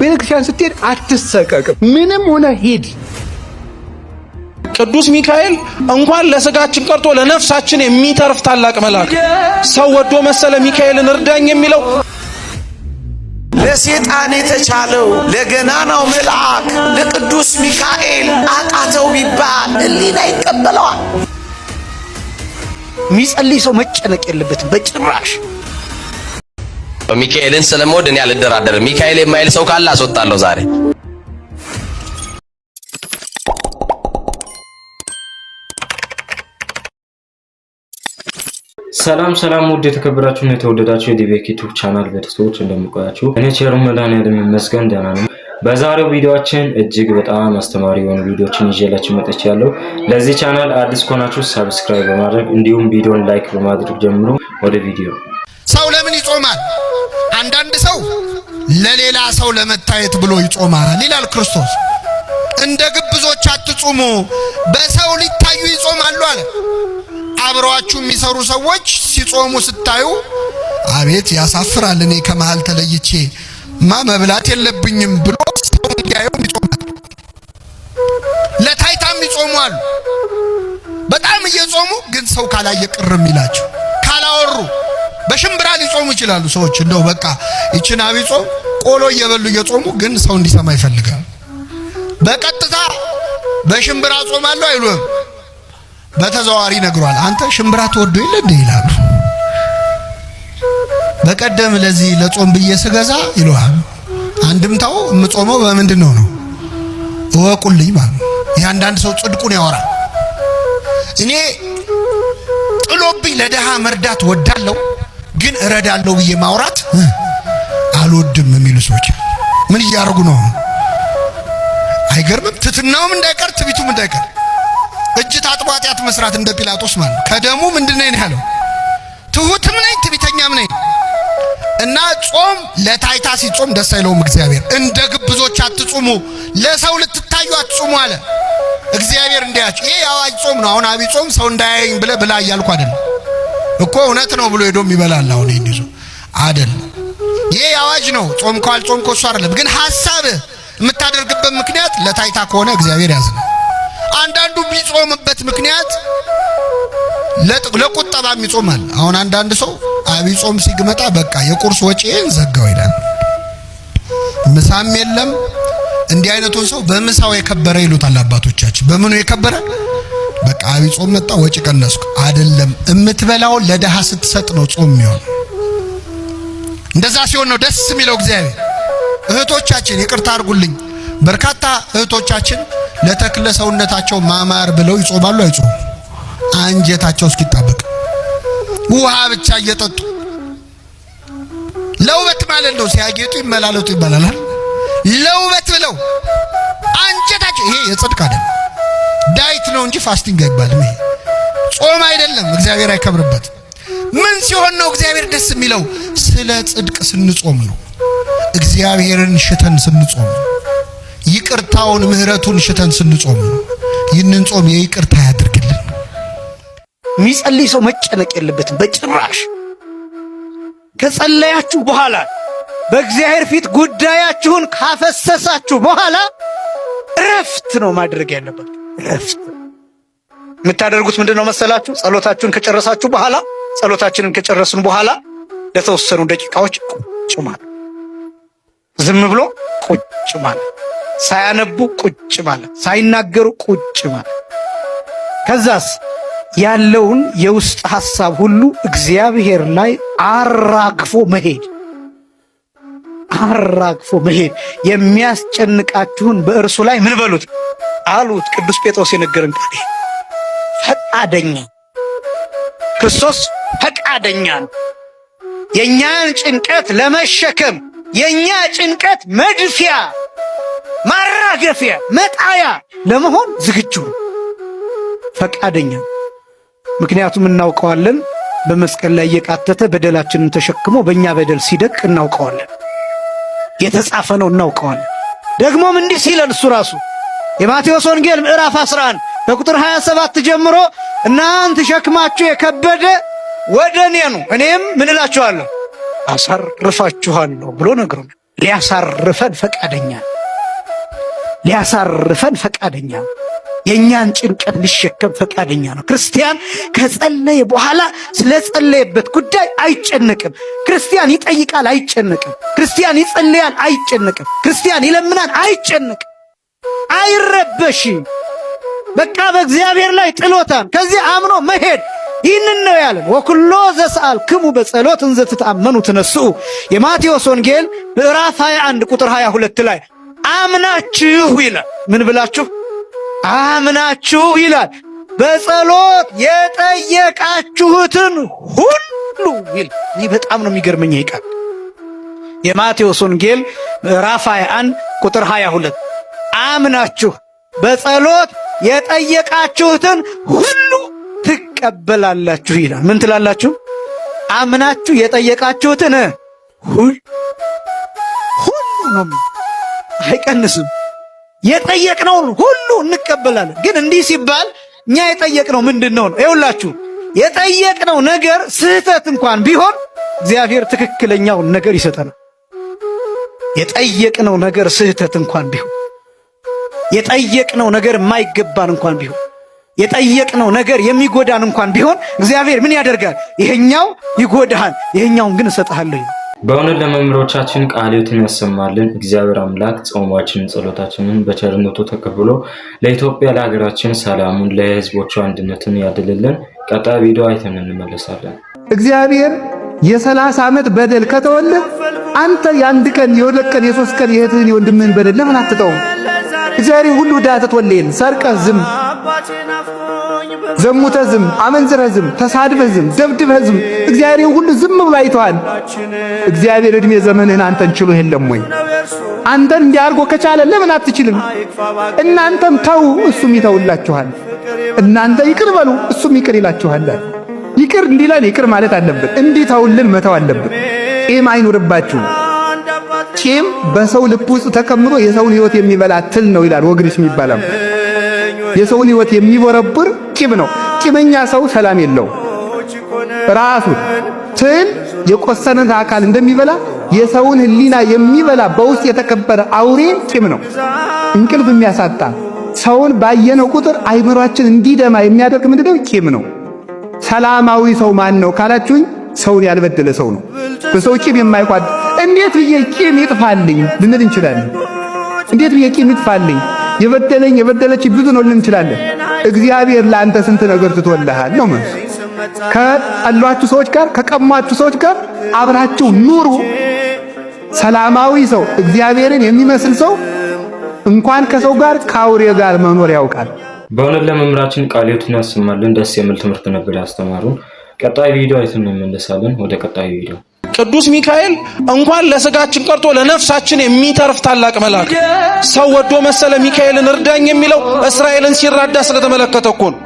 ቤተክርስቲያን ስትሄድ አትሰቀቅም። ምንም ሆነ ሂድ። ቅዱስ ሚካኤል እንኳን ለስጋችን ቀርቶ ለነፍሳችን የሚተርፍ ታላቅ መልአክ። ሰው ወዶ መሰለ ሚካኤልን እርዳኝ የሚለው። ለሰይጣን የተቻለው ለገናናው መልአክ ለቅዱስ ሚካኤል አቃተው ቢባል ሕሊና ይቀበለዋል። የሚጸልይ ሰው መጨነቅ የለበትም በጭራሽ። ሚካኤልን ስለምወድ እኔ አልደራደርም። ሚካኤል የማይል ሰው ካለ አስወጣለሁ ዛሬ። ሰላም ውድ የተከበራችሁና የተወደዳችሁ የዲቤክ ዩቲዩብ ቻናል ቤተሰቦች እንደምቆያችሁ፣ እኔ ቸሩ መድኃኒዓለም ይመስገን ደህና ነኝ። በዛሬው ቪዲዮአችን እጅግ በጣም አስተማሪ የሆኑ ቪዲዮዎችን ይዤላችሁ መጥቻለሁ። ለዚህ ቻናል አዲስ ከሆናችሁ ሰብስክራይብ በማድረግ እንዲሁም ቪዲዮን ላይክ በማድረግ ጀምሩ። ወደ ቪዲዮ። ሰው ለምን ይጾማል? አንዳንድ ሰው ለሌላ ሰው ለመታየት ብሎ ይጾማል ይላል ክርስቶስ። እንደ ግብዞች አትጾሙ፣ በሰው ሊታዩ ይጾማሉ አለ። አብረዋችሁ የሚሰሩ ሰዎች ሲጾሙ ስታዩ አቤት ያሳፍራል፣ እኔ ከመሃል ተለይቼ መብላት የለብኝም ብሎ ሰው እንዲያየው ይጾማል። ለታይታም ይጾማሉ። በጣም እየጾሙ ግን ሰው ካላየ ቅርም ይላቸው። ካላወሩ በሽምብራ ሊጾሙ ይችላሉ ሰዎች። እንደው በቃ ይችን አብይ ጾም ቆሎ እየበሉ እየጾሙ ግን ሰው እንዲሰማ ይፈልጋል። በቀጥታ በሽምብራ ጾማለሁ አይሉም። በተዘዋዋሪ ነግሯል። አንተ ሽምብራ ተወዶ የለ እንደ ይላሉ። በቀደም ለዚህ ለጾም ብዬ ስገዛ ይሏል። አንድምታው የምጾመው በምንድነው ነው እወቁልኝ ማለት ነው። ያንዳንድ ሰው ጽድቁን ያወራል። እኔ ጥሎብኝ ለደሃ መርዳት ወዳለው ግን እረዳለሁ ብዬ ማውራት አልወድም የሚሉ ሰዎች ምን እያደረጉ ነው? አይገርምም? ትትናውም እንዳይቀር ትቢቱም እንዳይቀር እጅ ታጥቦ ኃጢአት መስራት እንደ ጲላጦስ ማለት ነው። ከደሙ ምንድነው ያለው? ትሁትም ነኝ ትቢተኛም ነኝ። እና ጾም ለታይታ ሲጾም ደስ አይለውም እግዚአብሔር። እንደ ግብዞች አትጾሙ፣ ለሰው ልትታዩ አትጾሙ አለ እግዚአብሔር። እንዲያችሁ ይሄ አዋጅ ጾም ነው። አሁን አብይ ጾም ሰው እንዳያየኝ ብለህ ብላ እያልኩ አይደለም እኮ፣ እውነት ነው ብሎ ሄዶም ይበላል። አሁን ይሄን ይዞ አይደለም፣ ይሄ አዋጅ ነው። ጾም ካልጾም እሱ አይደለም። ግን ሐሳብ የምታደርግበት ምክንያት ለታይታ ከሆነ እግዚአብሔር ያዝናል። አንዳንዱ ቢጾምበት ምክንያት ለቁጠባም ይጾማል። አሁን አንዳንድ ሰው አብይ ጾም ሲግመጣ በቃ የቁርስ ወጪን ዘጋው ይላል፣ ምሳም የለም። እንዲህ አይነቱን ሰው በምሳው የከበረ ይሉታል አባቶቻችን። በምኑ የከበረ? በቃ አብይ ጾም መጣ ወጪ ቀነስኩ አይደለም። እምትበላው ለደሃ ስትሰጥ ነው ጾም የሚሆን። እንደዛ ሲሆን ነው ደስ የሚለው እግዚአብሔር። እህቶቻችን ይቅርታ አድርጉልኝ፣ በርካታ እህቶቻችን ለተክለ ሰውነታቸው ማማር ብለው ይጾማሉ። አይጾሙ አንጀታቸው እስኪጣበቅ ውሃ ብቻ እየጠጡ ለውበት ማለት ነው። ሲያጌጡ ይመላለጡ ይባላል። ለውበት ብለው አንጀታቸው፣ ይሄ የጽድቅ አይደለም፣ ዳይት ነው እንጂ ፋስቲንግ አይባልም። ይሄ ጾም አይደለም፣ እግዚአብሔር አይከብርበት። ምን ሲሆን ነው እግዚአብሔር ደስ የሚለው? ስለ ጽድቅ ስንጾም ነው። እግዚአብሔርን ሽተን ስንጾም ነው። ይቅርታውን ምህረቱን ሽተን ስንጾም ነው። ይህንን ጾም የይቅርታ ያድርግልን። የሚጸልይ ሰው መጨነቅ የለበትም በጭራሽ። ከጸለያችሁ በኋላ በእግዚአብሔር ፊት ጉዳያችሁን ካፈሰሳችሁ በኋላ እረፍት ነው ማድረግ ያለባችሁ። እረፍት የምታደርጉት ምንድነው መሰላችሁ? ጸሎታችሁን ከጨረሳችሁ በኋላ ጸሎታችንን ከጨረስን በኋላ ለተወሰኑ ደቂቃዎች ቁጭ ማለት፣ ዝም ብሎ ቁጭ ማለት፣ ሳያነቡ ቁጭ ማለት፣ ሳይናገሩ ቁጭ ማለት። ከዛስ ያለውን የውስጥ ሐሳብ ሁሉ እግዚአብሔር ላይ አራግፎ መሄድ። የሚያስጨንቃችሁን በእርሱ ላይ ምን በሉት አሉት። ቅዱስ ጴጥሮስ የነገረን ቃል ፈቃደኛ ክርስቶስ ፈቃደኛ ነው። የኛን ጭንቀት ለመሸከም የኛ ጭንቀት መድፊያ፣ ማራገፊያ፣ መጣያ ለመሆን ዝግጁ ፈቃደኛ። ምክንያቱም እናውቀዋለን፣ በመስቀል ላይ የቃተተ በደላችንን ተሸክሞ በእኛ በደል ሲደቅ እናውቀዋለን። የተጻፈ ነው እናውቀዋለን። ደግሞም እንዲህ ሲለን እሱ ራሱ የማቴዎስ ወንጌል ምዕራፍ 11 ከቁጥር 27 ጀምሮ እናንተ ሸክማችሁ የከበደ ወደ እኔ ኑ እኔም ምን እላችኋለሁ አሳርፋችኋለሁ ብሎ ነግሮናል። ሊያሳርፈን ፈቃደኛ ነው። የኛን ጭንቀት ሊሸከም ፈቃደኛ ነው። ክርስቲያን ከጸለየ በኋላ ስለጸለየበት ጉዳይ አይጨነቅም። ክርስቲያን ይጠይቃል፣ አይጨነቅም። ክርስቲያን ይጸልያል፣ አይጨነቅም። ክርስቲያን ይለምናል፣ አይጨነቅም፣ አይረበሽም። በቃ በእግዚአብሔር ላይ ጥሎታል። ከዚህ አምኖ መሄድ ይህንን ነው ያለን። ወኩሎ ዘሰአልክሙ በጸሎት እንዘ ትተአመኑ ትነስኡ። የማቴዎስ ወንጌል ምዕራፍ 21 ቁጥር 22 ላይ አምናችሁ ይላል። ምን ብላችሁ? አምናችሁ ይላል። በጸሎት የጠየቃችሁትን ሁሉ ይላል። ይህ በጣም ነው የሚገርመኝ ይሄ ቃል። የማቴዎስ ወንጌል ምዕራፍ 21 ቁጥር 22 አምናችሁ በጸሎት የጠየቃችሁትን ሁሉ ትቀበላላችሁ ይላል። ምን ትላላችሁ? አምናችሁ የጠየቃችሁትን ሁሉ ነው፣ አይቀንስም። የጠየቅነውን ሁሉ እንቀበላለን። ግን እንዲህ ሲባል እኛ የጠየቅነው ምንድነው? ይኸውላችሁ የጠየቅነው ነገር ስህተት እንኳን ቢሆን እግዚአብሔር ትክክለኛውን ነገር ይሰጠናል። የጠየቅነው ነገር ስህተት እንኳን ቢሆን፣ የጠየቅነው ነገር የማይገባን እንኳን ቢሆን፣ የጠየቅነው ነገር የሚጎዳን እንኳን ቢሆን እግዚአብሔር ምን ያደርጋል? ይሄኛው ይጎዳሃል፣ ይሄኛውን ግን እሰጥሃለሁ። በእውነት ለመምህሮቻችን ቃልዮትን ያሰማልን። እግዚአብሔር አምላክ ጾማችንን ጸሎታችንን በቸርነቱ ተቀብሎ ለኢትዮጵያ ለሀገራችን ሰላሙን ለሕዝቦቿ አንድነትን ያድልልን። ቀጣይ ቪዲዮ አይተን እንመለሳለን። እግዚአብሔር የ30 ዓመት በደል ከተወልህ አንተ የአንድ ቀን የሁለት ቀን የሶስት ቀን የእህትህን የወንድምህን በደል ለምን አትተውም? እግዚአብሔር ሁሉ ዳተት ወለየን ሰርቀህ ዝም፣ ዘሙተህ ዝም፣ አመንዝረህ ዝም፣ ተሳድበህ ዝም፣ ደብድበህ ዝም፣ እግዚአብሔር ሁሉ ዝም ብሎ አይተዋል። እግዚአብሔር እድሜ ዘመንህን አንተን ችሎ የለም ወይ? አንተን እንዲያርጎ ከቻለ ለምን አትችልም? እናንተም ተው እሱም ይተውላችኋል። እናንተ ይቅር በሉ እሱም ይቅር ይላችኋል። ይቅር እንዲለን ይቅር ማለት አለብን። እንዲተውልን መተው አለብን። ቂም አይኑርባችሁ። ቂም በሰው ልብ ውስጥ ተከምሮ የሰውን ሕይወት የሚበላ ትል ነው ይላል ወግሪስ የሚባለው። የሰውን ሕይወት የሚቦረብር ቂም ነው። ቂመኛ ሰው ሰላም የለው። ራሱ ትል የቆሰነን አካል እንደሚበላ የሰውን ሕሊና የሚበላ በውስጥ የተከበረ አውሬ ቂም ነው። እንቅልፍ የሚያሳጣ ሰውን ባየነው ቁጥር አይምሯችን እንዲደማ የሚያደርግ ምንድነው? ቂም ነው። ሰላማዊ ሰው ማን ነው ካላችሁኝ፣ ሰውን ያልበደለ ሰው ነው። በሰው ቂም የማይቋድ እንዴት ብዬ ቂም ይጥፋልኝ ልንል እንችላለን። እንዴት ብዬ ቂም ይጥፋልኝ፣ የበደለኝ የበደለች ብዙ ነው ልንል እንችላለን። እግዚአብሔር ለአንተ ስንት ነገር ትቶልሃል ነው ማለት። ከጠሏችሁ ሰዎች ጋር ከቀሟችሁ ሰዎች ጋር አብራችሁ ኑሩ። ሰላማዊ ሰው እግዚአብሔርን የሚመስል ሰው እንኳን ከሰው ጋር ከአውሬ ጋር መኖር ያውቃል። በእውነት ለመምህራችን ቃልዮትን ያሰማልን። ደስ የሚል ትምህርት ነበር ያስተማሩን። ቀጣይ ቪዲዮ አይተን እንመለሳለን። ወደ ቀጣይ ቪዲዮ። ቅዱስ ሚካኤል እንኳን ለስጋችን ቀርቶ ለነፍሳችን የሚተርፍ ታላቅ መልአክ። ሰው ወዶ መሰለ ሚካኤልን እርዳኝ የሚለው እስራኤልን ሲራዳ ስለተመለከተ እኮ ነው።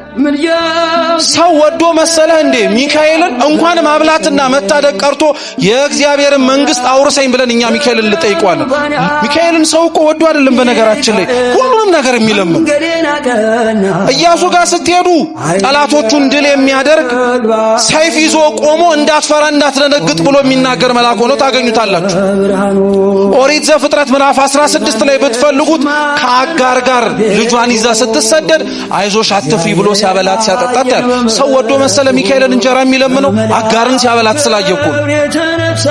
ሰው ወዶ መሰለህ እንዴ ሚካኤልን እንኳን ማብላትና መታደግ ቀርቶ የእግዚአብሔርን መንግስት አውርሰኝ ብለን እኛ ሚካኤልን ልጠይቀዋለን። ሚካኤልን ሰው እኮ ወዶ አይደለም በነገራችን ላይ ሁሉንም ነገር የሚለምን። ኢያሱ ጋር ስትሄዱ ጠላቶቹን ድል የሚያደርግ ሰይፍ ይዞ ቆሞ እንዳትፈራ እንዳትደነግጥ ብሎ የሚናገር መልአክ ሆኖ ታገኙታላችሁ። ኦሪት ዘፍጥረት ምዕራፍ 16 ላይ ብትፈልጉት ከአጋር ጋር ልጇን ይዛ ስትሰደድ አይዞሽ አትፍሪ ብሎ ሲያበላት ሲያጠጣት ያለ ሰው ወዶ መሰለ ሚካኤልን እንጀራ የሚለምነው አጋርን ሲያበላት ስላየኩ።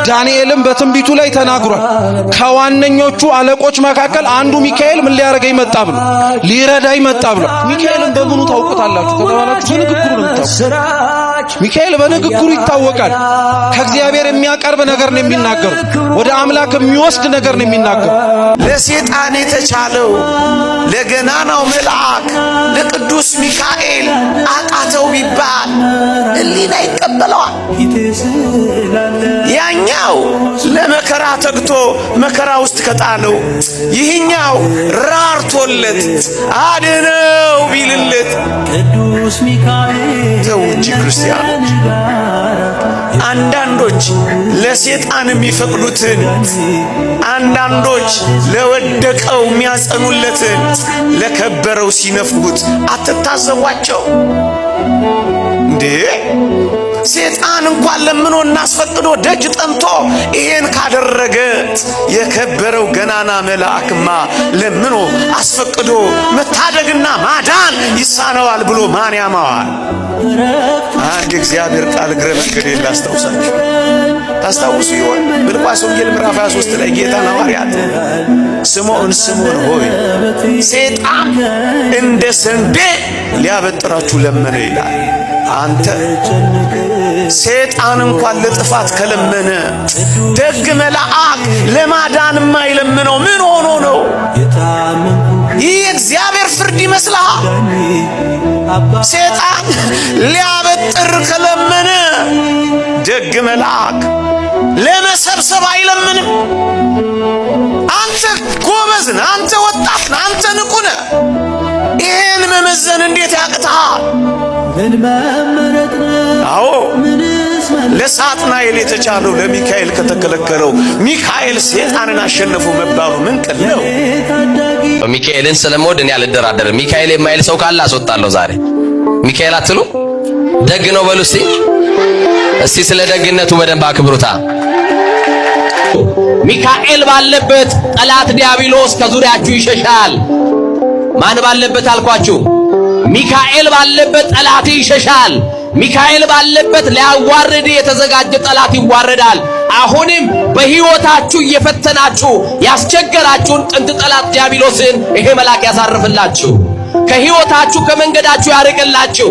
ዳንኤልም በትንቢቱ ላይ ተናግሯል። ከዋነኞቹ አለቆች መካከል አንዱ ሚካኤል ምን ሊያረጋኝ መጣ ብሎ ሊረዳኝ መጣ ብሎ። ሚካኤልን በምኑ ታውቁታላችሁ ከተባላችሁ በንግግሩ ነው የምታውቁት። ሚካኤል በንግግሩ ይታወቃል። ከእግዚአብሔር የሚያቀርብ ነገር ነው የሚናገሩ፣ ወደ አምላክ የሚወስድ ነገር ነው የሚናገሩ። ለሰይጣን የተቻለው ለገናናው መልአክ ለቅዱስ ሚካኤል አቃተው ቢባል ሕሊና ይቀበለዋል። ያኛው ለመከራ ተግቶ መከራ ውስጥ ከጣለው፣ ይህኛው ራርቶለት አድነው ቢልለት ቅዱስ ሚካኤል ተው እንጂ ክርስቲያኖች። አንዳንዶች ለሰይጣን የሚፈቅዱትን፣ አንዳንዶች ለወደቀው የሚያጸኑለትን፣ ለከበረው ሲነፍጉት አትታዘቧቸው እንዴ? ሰይጣን እንኳን ለምኖ እናስፈቅዶ ደጅ ጠንቶ ይሄን ካደረገ የከበረው ገናና መልአክማ ለምኖ አስፈቅዶ መታደግና ማዳን ይሳነዋል ብሎ ማን ያማዋል? አንድ እግዚአብሔር ቃል እግረ መንገድ ላስታውሳችሁ። ታስታውሱ ይሆን? በሉቃስ ወንጌል ምዕራፍ 23 ላይ ጌታን ሐዋርያት ስምዖን ስምዖን ሆይ ሰይጣን እንደ ስንዴ ሊያበጥራችሁ ለመነ ይላል። አንተ ሰይጣን እንኳን ለጥፋት ከለመነ ደግ መልአክ ለማዳን የማይለምነው ምን ሆኖ ነው? ይህ እግዚአብሔር ፍርድ ይመስልሃል? ሰይጣን ሊያበጥር ከለመነ ደግ መልአክ ለመሰብሰብ አይለምንም። አንተ ጎበዝ ነህ፣ አንተ ወጣት ነህ፣ አንተ ንቁ ነህ። ይሄን መመዘን እንዴት ያቅትሃል? አዎ ለሳጥናኤል የተቻለው ለሚካኤል ከተከለከለው ሚካኤል ሰይጣንን አሸነፈው መባሉ ምን ቀል ነው? ሚካኤልን ስለምወድ እኔ አልደራደርም። ሚካኤል የማይል ሰው ካለ አስወጣለሁ ዛሬ። ሚካኤል አትሉ? ደግ ነው በሉ እስቲ ስለ ደግነቱ በደንብ አክብሩታ። ሚካኤል ባለበት ጠላት ዲያብሎስ ከዙሪያችሁ ይሸሻል። ማን ባለበት አልኳችሁ? ሚካኤል ባለበት ጠላት ይሸሻል። ሚካኤል ባለበት ሊያዋርድ የተዘጋጀ ጠላት ይዋረዳል። አሁንም በሕይወታችሁ እየፈተናችሁ ያስቸገራችሁን ጥንት ጠላት ዲያብሎስን ይሄ መልአክ ያሳርፍላችሁ፣ ከሕይወታችሁ ከመንገዳችሁ ያርቅላችሁ።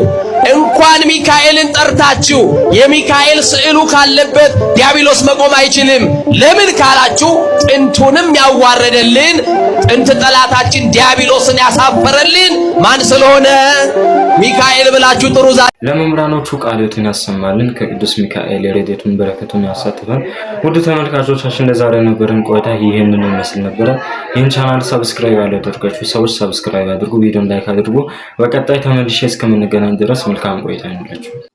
እንኳን ሚካኤልን ጠርታችሁ የሚካኤል ስዕሉ ካለበት ዲያብሎስ መቆም አይችልም። ለምን ካላችሁ ጥንቱንም ያዋረደልን ጥንት ጠላታችን ዲያብሎስን ያሳፈረልን ማን ስለሆነ ሚካኤል ብላችሁ ጥሩ። ለመምህራኖቹ ቃልዮትን ያሰማልን፣ ከቅዱስ ሚካኤል የረድኤቱን በረከቱን ያሳትፈን። ውድ ተመልካቾቻችን ለዛሬ ነበረን ቆይታ ይህንን ይመስል ነበረ። ይህን ቻናል ሰብስክራይብ ያላደረጋችሁ ሰዎች ሰብስክራይብ አድርጉ፣ ቪዲዮን ላይክ አድርጉ። በቀጣይ ተመልሼ እስከምንገናኝ ድረስ መልካም ቆይታ ይሁንላችሁ።